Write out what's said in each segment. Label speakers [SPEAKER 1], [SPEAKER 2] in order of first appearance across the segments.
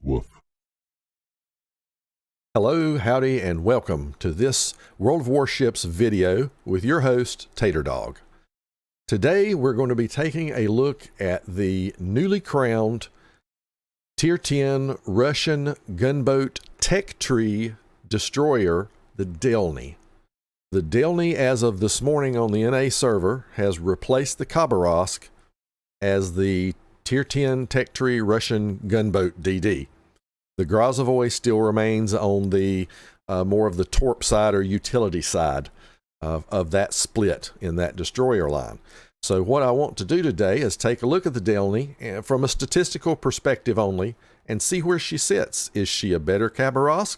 [SPEAKER 1] Woof.
[SPEAKER 2] Hello, howdy, and welcome to this World of Warships video with your host, Tater Dawg. Today, we're going to be taking a look at the newly crowned Tier 10 Russian gunboat tech tree destroyer, the Delny. The Delny, as of this morning on the NA server, has replaced the Khaba as the Tier 10 tech tree Russian gunboat DD. The Grozovoi still remains on the more of the torp side or utility side of that split in that destroyer line. So what I want to do today is take a look at the Delny from a statistical perspective only and see where she sits. Is she a better Khaba?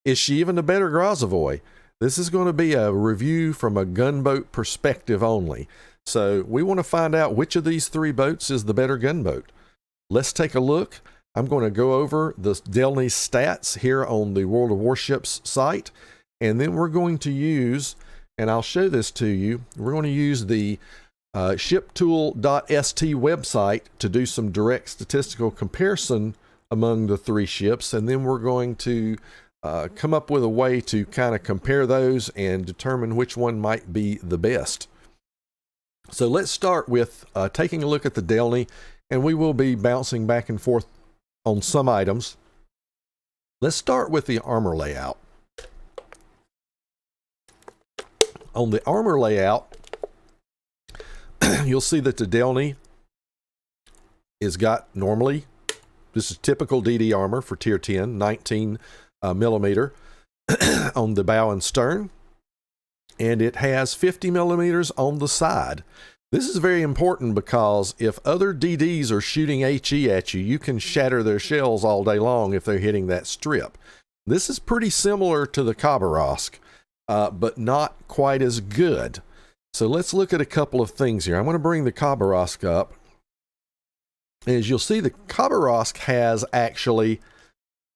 [SPEAKER 2] Is she even a better Grozovoi? This is going to be a review from a gunboat perspective only. So we want to find out which of these three boats is the better gunboat. Let's take a look. I'm going to go over the Delny's stats here on the World of Warships site, and then we're going to use, and I'll show this to you, we're going to use the shiptool.st website to do some direct statistical comparison among the three ships, and then we're going to come up with a way to kind of compare those and determine which one might be the best. So let's start with taking a look at the Delny, and we will be bouncing back and forth on some items. Let's start with the armor layout. On the armor layout, you'll see that the Delny is got normally, this is typical DD armor for Tier 10, 19 millimeter on the bow and stern, and it has 50 millimeters on the side. This is very important because if other DDs are shooting HE at you, you can shatter their shells all day long if they're hitting that strip. This is pretty similar to the Khaba, but not quite as good. So let's look at a couple of things here. I'm going to bring the Khaba up. As you'll see, the Khaba has actually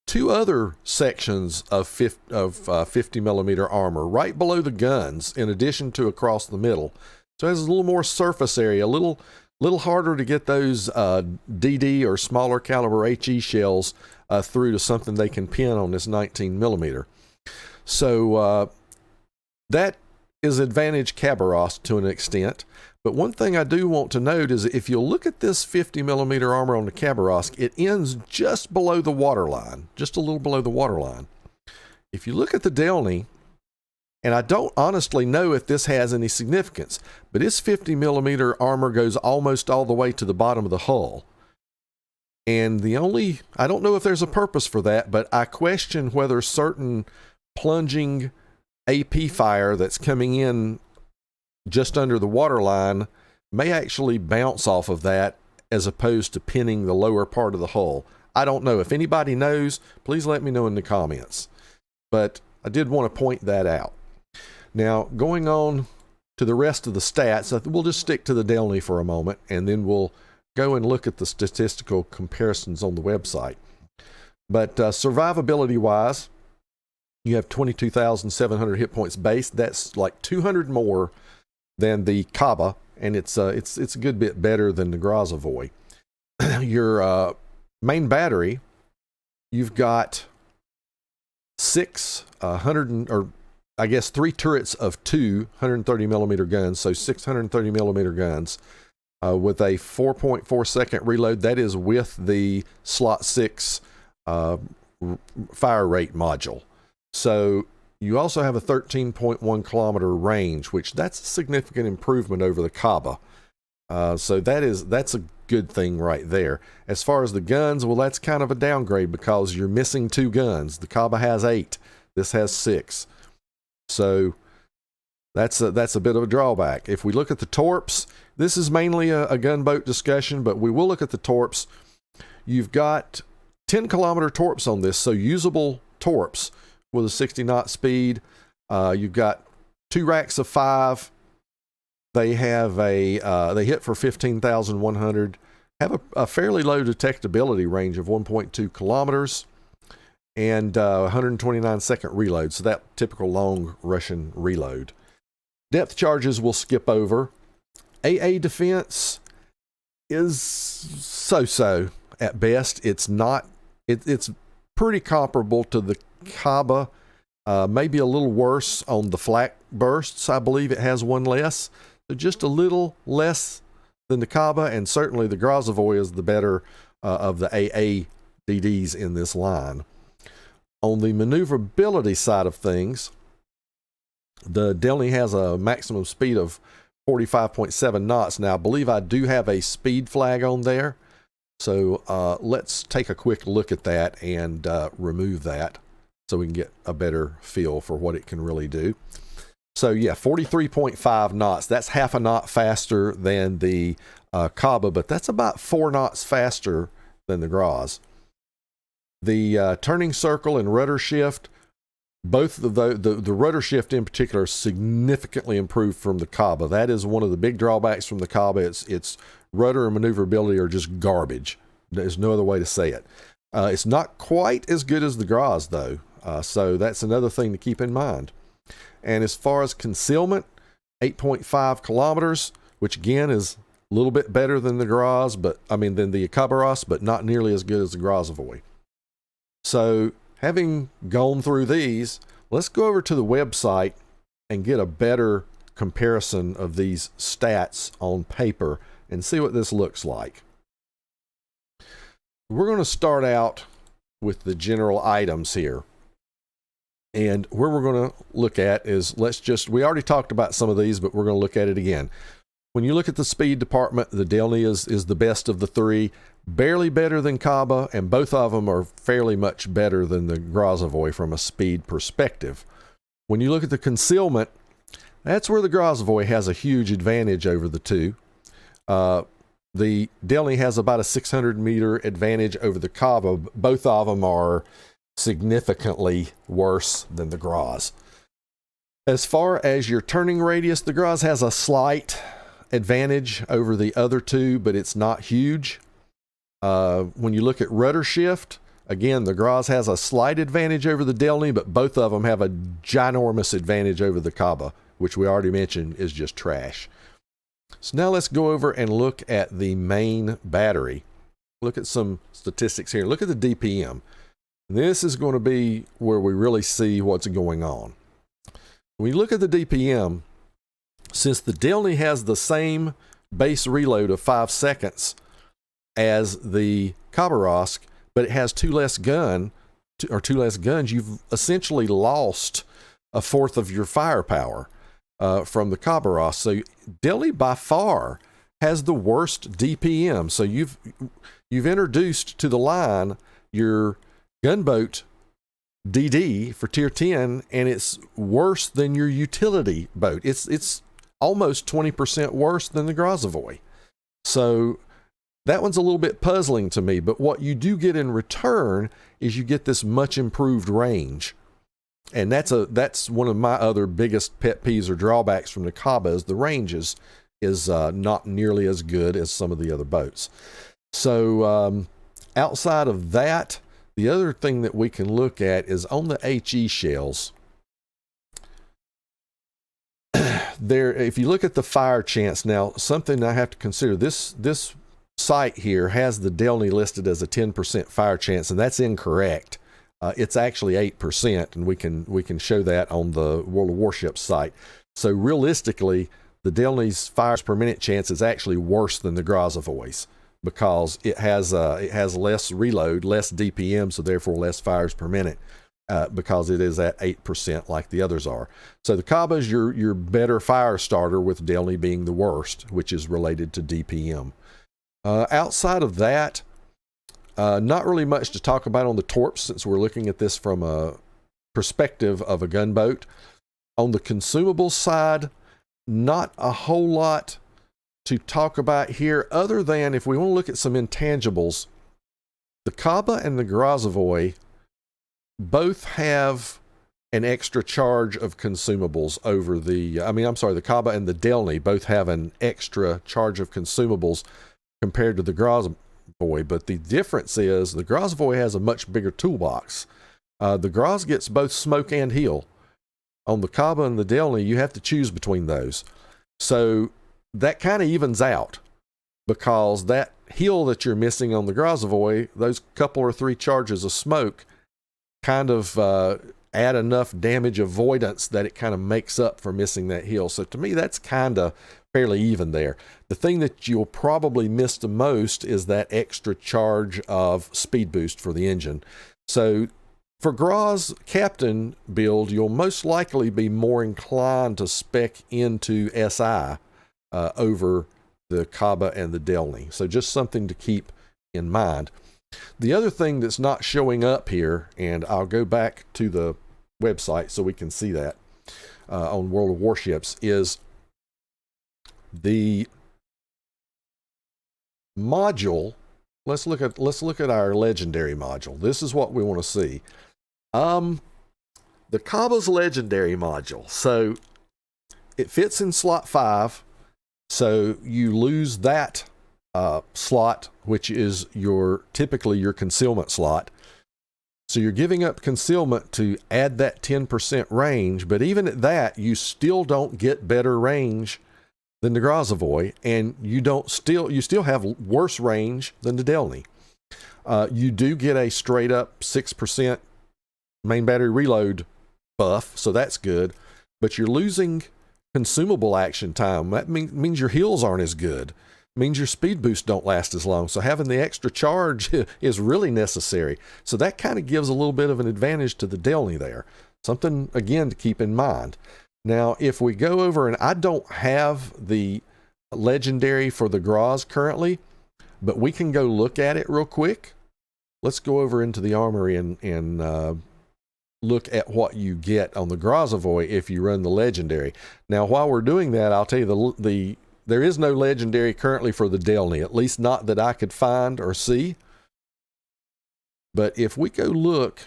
[SPEAKER 2] two other sections of 50 millimeter armor right below the guns, in addition to across the middle. So it has a little more surface area, a little harder to get those DD or smaller caliber HE shells through to something they can pin on this 19 millimeter. So that is advantage Khaba to an extent. But one thing I do want to note is if you look at this 50 millimeter armor on the Khaba, it ends just below the waterline, just a little below the waterline. If you look at the Delny, and I don't honestly know if this has any significance, but its 50 millimeter armor goes almost all the way to the bottom of the hull. And I don't know if there's a purpose for that, but I question whether certain plunging AP fire that's coming in just under the waterline may actually bounce off of that as opposed to pinning the lower part of the hull. I don't know. If anybody knows, please let me know in the comments. But I did want to point that out. Now, going on to the rest of the stats, we'll just stick to the Delny for a moment, and then we'll go and look at the statistical comparisons on the website. But survivability-wise, you have 22,700 hit points base. That's like 200 more than the Khaba, and it's a good bit better than the Grozovoi. Your main battery, you've got three turrets of two 130 millimeter guns, so 630 millimeter guns with a 4.4 second reload. That is with the slot 6 fire rate module. So you also have a 13.1 kilometer range, which that's a significant improvement over the Khaba. So that's a good thing right there. As far as the guns, well, that's kind of a downgrade because you're missing 2 guns. The Khaba has 8. This has 6. So that's a bit of a drawback. If we look at the torps, this is mainly a gunboat discussion, but we will look at the torps. You've got 10 kilometer torps on this, so usable torps with a 60 knot speed. You've got 2 racks of 5. They have they hit for 15,100, have a fairly low detectability range of 1.2 kilometers. And 129 second reload, so that typical long Russian reload. Depth charges we'll skip over. AA defense is so-so at best. It's not It's pretty comparable to the Khaba, maybe a little worse on the flak bursts. I believe it has one less, so just a little less than the Khaba, and certainly the Grozovoi is the better of the AA DDs in this line. On the maneuverability side of things, the Delny has a maximum speed of 45.7 knots. Now, I believe I do have a speed flag on there, so let's take a quick look at that and remove that so we can get a better feel for what it can really do. So yeah, 43.5 knots. That's half a knot faster than the Khaba, but that's about 4 knots faster than the Groz. The turning circle and rudder shift, both of the rudder shift in particular, significantly improved from the Khaba. That is one of the big drawbacks from the Khaba. Its rudder and maneuverability are just garbage. There's no other way to say it. It's not quite as good as the Groz, though, so that's another thing to keep in mind. And as far as concealment, 8.5 kilometers, which again is a little bit better than the Groz, than the Khabaros, but not nearly as good as the Grozovoi. So, having gone through these, let's go over to the website and get a better comparison of these stats on paper and see what this looks like. We're going to start out with the general items here. And where we're going to look at is, we already talked about some of these, but we're going to look at it again. When you look at the speed department, the Delny is the best of the three. Barely better than Khaba, and both of them are fairly much better than the Grozovoi from a speed perspective. When you look at the concealment, that's where the Grozovoi has a huge advantage over the two. The Delny has about a 600-meter advantage over the Khaba. Both of them are significantly worse than the Groz. As far as your turning radius, the Groz has a slight advantage over the other two, but it's not huge. When you look at rudder shift, again, the Groz has a slight advantage over the Delny, but both of them have a ginormous advantage over the Khaba, which we already mentioned is just trash. So now let's go over and look at the main battery. Look at some statistics here. Look at the DPM. This is going to be where we really see what's going on. When you look at the DPM, since the Delny has the same base reload of 5 seconds as the Khabarovsk, but it has two less guns, you've essentially lost a fourth of your firepower from the Khabarovsk. So Delny by far has the worst DPM. So you've introduced to the line your gunboat DD for tier 10, and it's worse than your utility boat. It's almost 20% worse than the Grozovoi. So that one's a little bit puzzling to me, but what you do get in return is you get this much improved range. And that's one of my other biggest pet peeves or drawbacks from the Khaba is the range is not nearly as good as some of the other boats. So outside of that, the other thing that we can look at is on the HE shells. If you look at the fire chance, now something I have to consider, this site here has the Delny listed as a 10% fire chance, and that's incorrect. It's actually 8%, and we can show that on the World of Warships site. So realistically, the Delny's fires per minute chance is actually worse than the Grozovoi's because it has less reload, less DPM, so therefore less fires per minute. Because it is at 8% like the others are. So the Khaba is your better fire starter, with Delny being the worst, which is related to DPM. Outside of that, not really much to talk about on the torps, since we're looking at this from a perspective of a gunboat. On the consumables side, not a whole lot to talk about here, other than if we want to look at some intangibles, the Khaba and the Grozovoi both have an extra charge of consumables over the Khaba and the Delny both have an extra charge of consumables compared to the Grozovoi, but the difference is the Grozovoi has a much bigger toolbox. The Groz gets both smoke and heal. On the Khaba and the Delny, you have to choose between those. So that kind of evens out. because that hill that you're missing on the Grozovoi, those couple or three charges of smoke kind of add enough damage avoidance that it kind of makes up for missing that hill. So to me, that's kind of fairly even there. The thing that you'll probably miss the most is that extra charge of speed boost for the engine. So for Groz Captain build, you'll most likely be more inclined to spec into SI over the Khaba and the Delny. So just something to keep in mind. The other thing that's not showing up here, and I'll go back to the website so we can see that on World of Warships, is the module. Let's look at our legendary module. This is what we want to see. The Khaba's legendary module. So it fits in slot 5. So you lose that slot, which is typically your concealment slot. So you're giving up concealment to add that 10% range, but even at that, you still don't get better range than the Grozovoi, and you still have worse range than the Delny. You do get a straight up 6% main battery reload buff, so that's good, but you're losing consumable action time. That means your heals aren't as good. It means your speed boost don't last as long. So having the extra charge is really necessary. So that kind of gives a little bit of an advantage to the Delny there. Something, again, to keep in mind. Now, if we go over, and I don't have the legendary for the Groz currently, but we can go look at it real quick. Let's go over into the armory and look at what you get on the Grozovoi if you run the legendary. Now, while we're doing that, I'll tell you there is no legendary currently for the Delny, at least not that I could find or see. But if we go look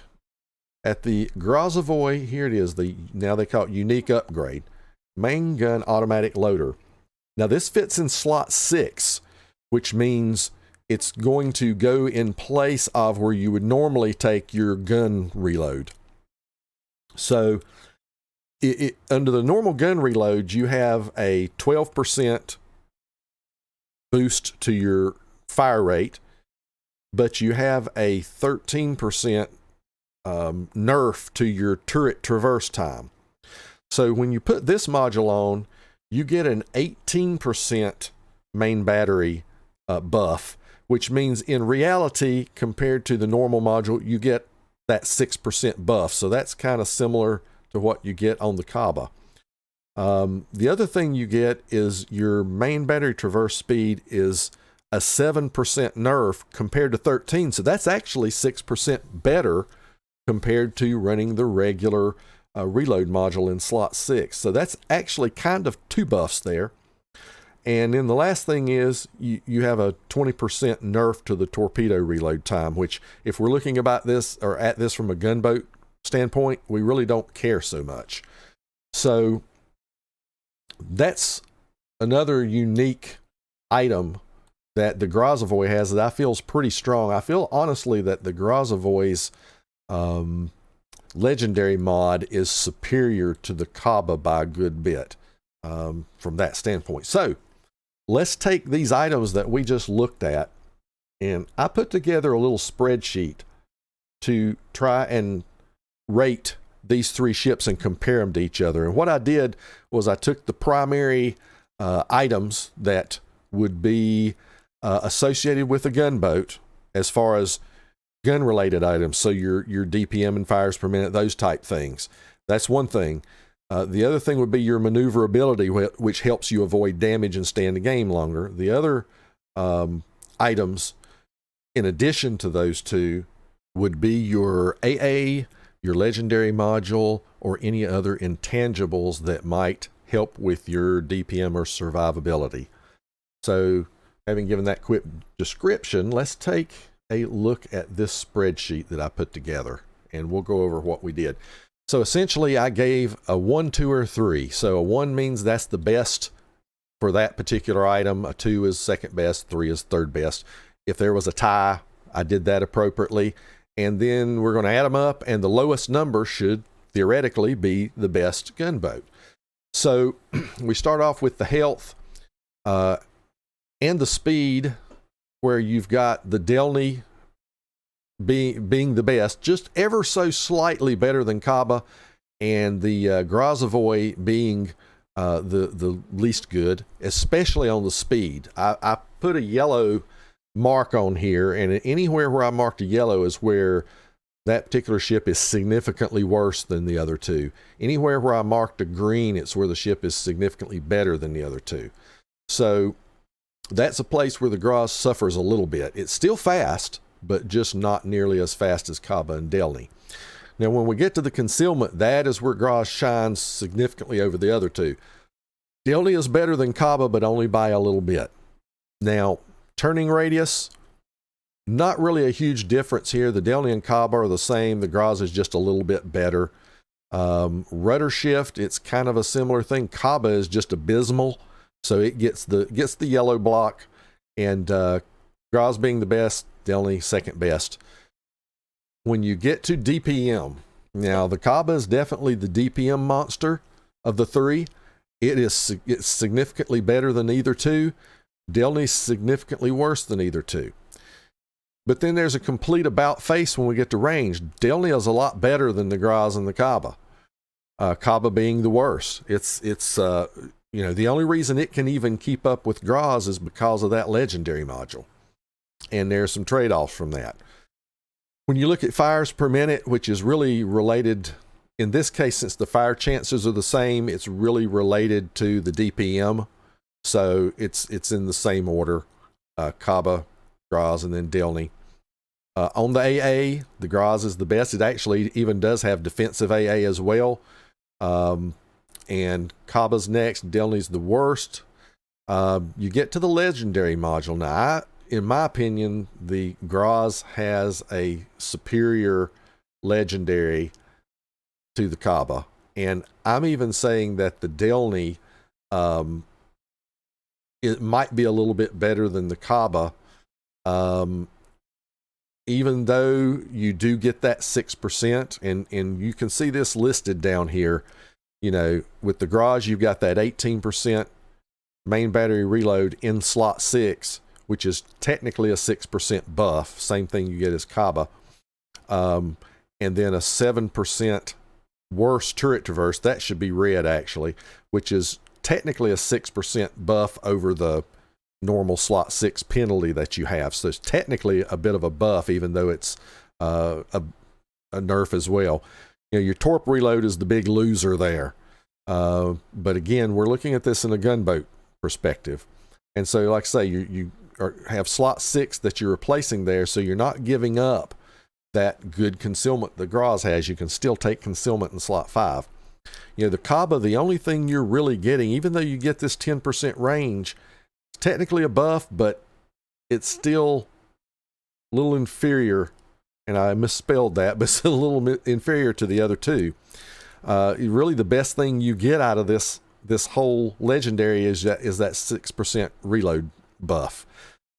[SPEAKER 2] at the Grozovoi, here it is, now they call it unique upgrade, main gun automatic loader. Now this fits in slot 6, which means it's going to go in place of where you would normally take your gun reload. So under the normal gun reload, you have a 12% boost to your fire rate, but you have a 13% nerf to your turret traverse time. So when you put this module on, you get an 18% main battery buff, which means in reality, compared to the normal module, you get that 6% buff. So that's kind of similar to what you get on the Khaba. The other thing you get is your main battery traverse speed is a 7% nerf compared to 13. So that's actually 6% better compared to running the regular reload module in slot 6. So that's actually kind of 2 buffs there. And then the last thing is you have a 20% nerf to the torpedo reload time, which if we're looking about this or at this from a gunboat standpoint, we really don't care so much. So that's another unique item that the Grozovoi has that I feel is pretty strong. I feel honestly that the Grozovoi's legendary mod is superior to the Khaba by a good bit from that standpoint. So let's take these items that we just looked at, and I put together a little spreadsheet to try and rate these 3 ships and compare them to each other. And what I did was I took the primary items that would be associated with a gunboat as far as gun-related items, so your DPM and fires per minute, those type things. That's one thing. The other thing would be your maneuverability, which helps you avoid damage and stay in the game longer. The other items, in addition to those two, would be your AA, your legendary module, or any other intangibles that might help with your DPM or survivability. So, having given that quick description, let's take a look at this spreadsheet that I put together, and we'll go over what we did. So essentially, I gave a 1, 2, or 3. So a 1 means that's the best for that particular item. A 2 is second best. 3 is third best. If there was a tie, I did that appropriately. And then we're going to add them up, and the lowest number should theoretically be the best gunboat. So we start off with the health. and the speed, where you've got the Delny being the best, just ever so slightly better than Khaba, and the Grozovoi being the least good, especially on the speed. I put a yellow mark on here, and anywhere where I marked a yellow is where that particular ship is significantly worse than the other two. Anywhere where I marked a green, it's where the ship is significantly better than the other two. So that's a place where the Groz suffers a little bit. It's still fast, but just not nearly as fast as Khaba and Delny. Now, when we get to the concealment, that is where Groz shines significantly over the other two. Delny is better than Khaba, but only by a little bit. Now, turning radius, not really a huge difference here. The Delny and Khaba are the same. The Groz is just a little bit better. Rudder shift, it's kind of a similar thing. Khaba is just abysmal, so it gets the yellow block, and Groz being the best, Delny second best. When you get to DPM, now the Khaba is definitely the DPM monster of the three. It's significantly better than either two. Delny's significantly worse than either two. But then there's a complete about face when we get to range. Delny is a lot better than the Groz and the Khaba. Khaba being the worst. It's the only reason it can even keep up with Groz is because of that legendary module. And there's some trade-offs from that. When you look at fires per minute, which is really related, in this case, since the fire chances are the same, it's really related to the DPM. So it's in the same order, Khaba, Groz, and then Delny. On the AA, the Groz is the best. It actually even does have defensive AA as well. And Khaba's next, Delny's the worst. You get to the legendary module. Now, in my opinion, the Groz has a superior legendary to the Khaba. And I'm even saying that the Delny, it might be a little bit better than the Khaba. Even though you do get that 6%, and you can see this listed down here, with the Groz, you've got that 18% main battery reload in slot 6, which is technically a 6% buff, same thing you get as Khaba, and then a 7% worse turret traverse. That should be red, actually, which is technically a 6% buff over the normal slot 6 penalty that you have. So it's technically a bit of a buff, even though it's a nerf as well. Your torp reload is the big loser there. But again, we're looking at this in a gunboat perspective. And so, like I say, you have slot 6 that you're replacing there, so you're not giving up that good concealment the Groz has. You can still take concealment in slot 5. The Khaba, the only thing you're really getting, even though you get this 10% range, it's technically a buff, but it's still a little inferior, and I misspelled that, but it's a little bit inferior to the other two. Really, the best thing you get out of this whole legendary is that 6% reload buff.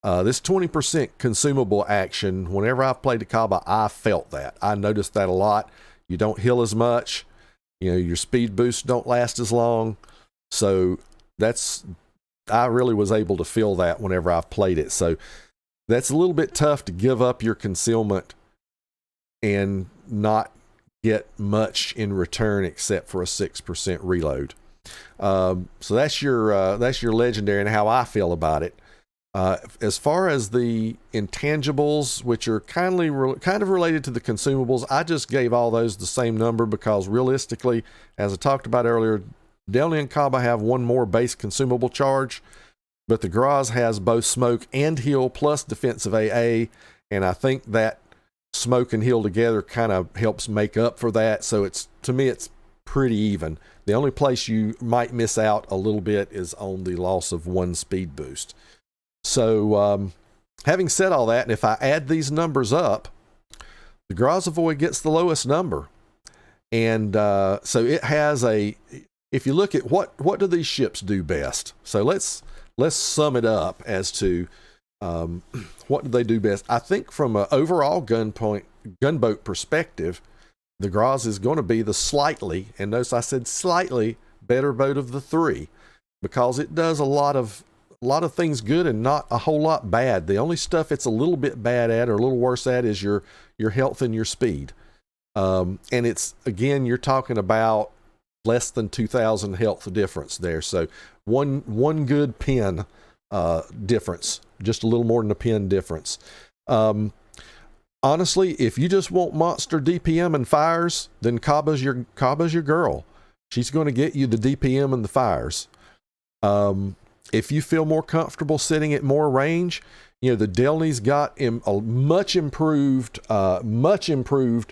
[SPEAKER 2] This 20% consumable action, whenever I've played the Khaba, I felt that. I noticed that a lot. You don't heal as much. Your speed boosts don't last as long. So I really was able to feel that whenever I've played it. So that's a little bit tough to give up your concealment and not get much in return except for a 6% reload. So that's your legendary and how I feel about it. As far as the intangibles, which are kind of related to the consumables, I just gave all those the same number because realistically, as I talked about earlier, Delny and Khaba have one more base consumable charge, but the Groz has both smoke and heal plus defensive AA, and I think that smoke and heal together kind of helps make up for that. So to me, it's pretty even. The only place you might miss out a little bit is on the loss of one speed boost. So having said all that, and if I add these numbers up, the Grozovoi gets the lowest number. And so it has if you look at what do these ships do best? So let's sum it up as to what do they do best. I think from an overall gunboat perspective, the Groz is going to be the slightly, and notice I said slightly, better boat of the three, because it does a lot of lot of things good and not a whole lot bad. The only stuff it's a little bit bad at or a little worse at is your health and your speed. And it's, again, you're talking about less than 2,000 health difference there. So one good pin difference, just a little more than a pin difference. Honestly, if you just want monster DPM and fires, then Khaba's your girl. She's going to get you the DPM and the fires. If you feel more comfortable sitting at more range, you know, the Delny's got a much improved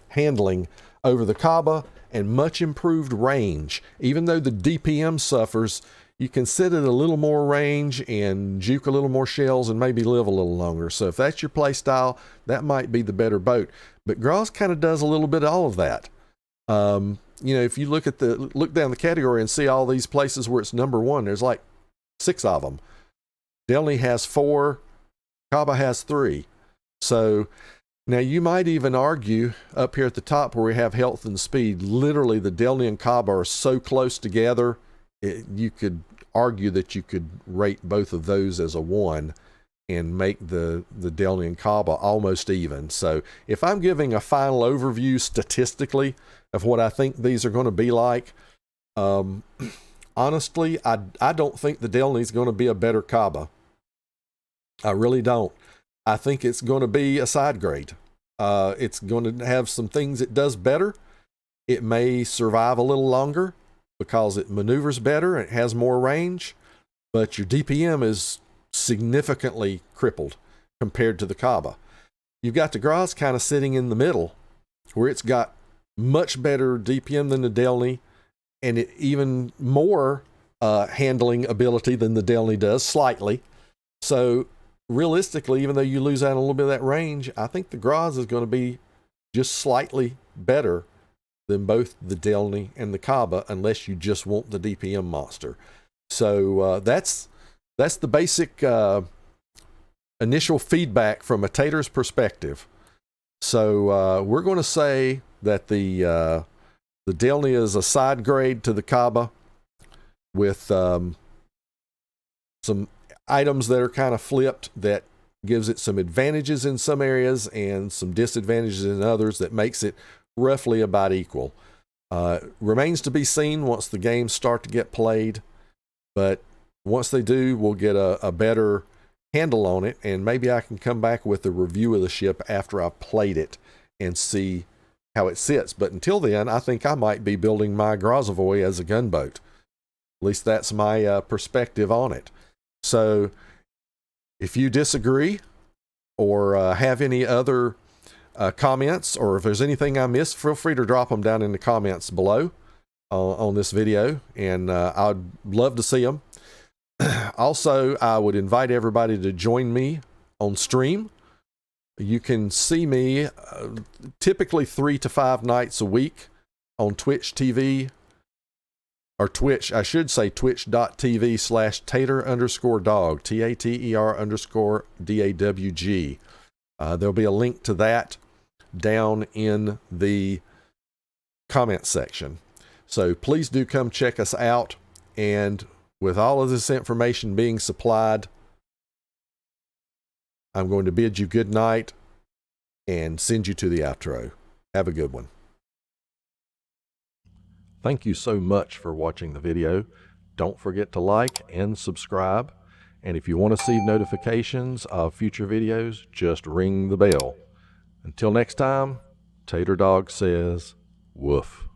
[SPEAKER 2] handling over the Khaba and much improved range. Even though the DPM suffers, you can sit at a little more range and juke a little more shells and maybe live a little longer. So if that's your play style, that might be the better boat. But Groz kind of does a little bit of all of that. You know, if you look down the category and see all these places where it's number one, there's like 6 of them. Delny has 4, Khaba has 3. So now you might even argue up here at the top where we have health and speed, literally the Delny and Khaba are so close together, you could argue that you could rate both of those as a 1 and make the Delny and Khaba almost even. So if I'm giving a final overview statistically of what I think these are going to be like, honestly, I don't think the Delny is going to be a better Khaba. I really don't. I think it's going to be a side grade. It's going to have some things it does better. It may survive a little longer because it maneuvers better and it has more range, but your DPM is significantly crippled compared to the Khaba. You've got the Groz kind of sitting in the middle where it's got much better DPM than the Delny and it even more handling ability than the Delny does, slightly. So realistically, even though you lose out on a little bit of that range, I think the Groz is going to be just slightly better than both the Delny and the Khaba, unless you just want the DPM monster. So that's the basic initial feedback from a Tater's perspective. So we're going to say that the Delny is a side grade to the Khaba with some items that are kind of flipped that gives it some advantages in some areas and some disadvantages in others that makes it roughly about equal. Remains to be seen once the games start to get played, but once they do, we'll get a better handle on it, and maybe I can come back with a review of the ship after I've played it and see how it sits. But until then, I think I might be building my Grozovoi as a gunboat. At least that's my perspective on it. So if you disagree or have any other comments, or if there's anything I missed, feel free to drop them down in the comments below on this video, and I'd love to see them. Also, I would invite everybody to join me on stream. You can see me typically 3 to 5 nights a week on Twitch TV, or Twitch, I should say twitch.tv/Tater_Dawg, TATER_DAWG. There'll be a link to that down in the comment section. So please do come check us out. And with all of this information being supplied, I'm going to bid you good night and send you to the outro. Have a good one. Thank you so much for watching the video. Don't forget to like and subscribe. And if you want to see notifications of future videos, just ring the bell. Until next time, Tater Dawg says, woof.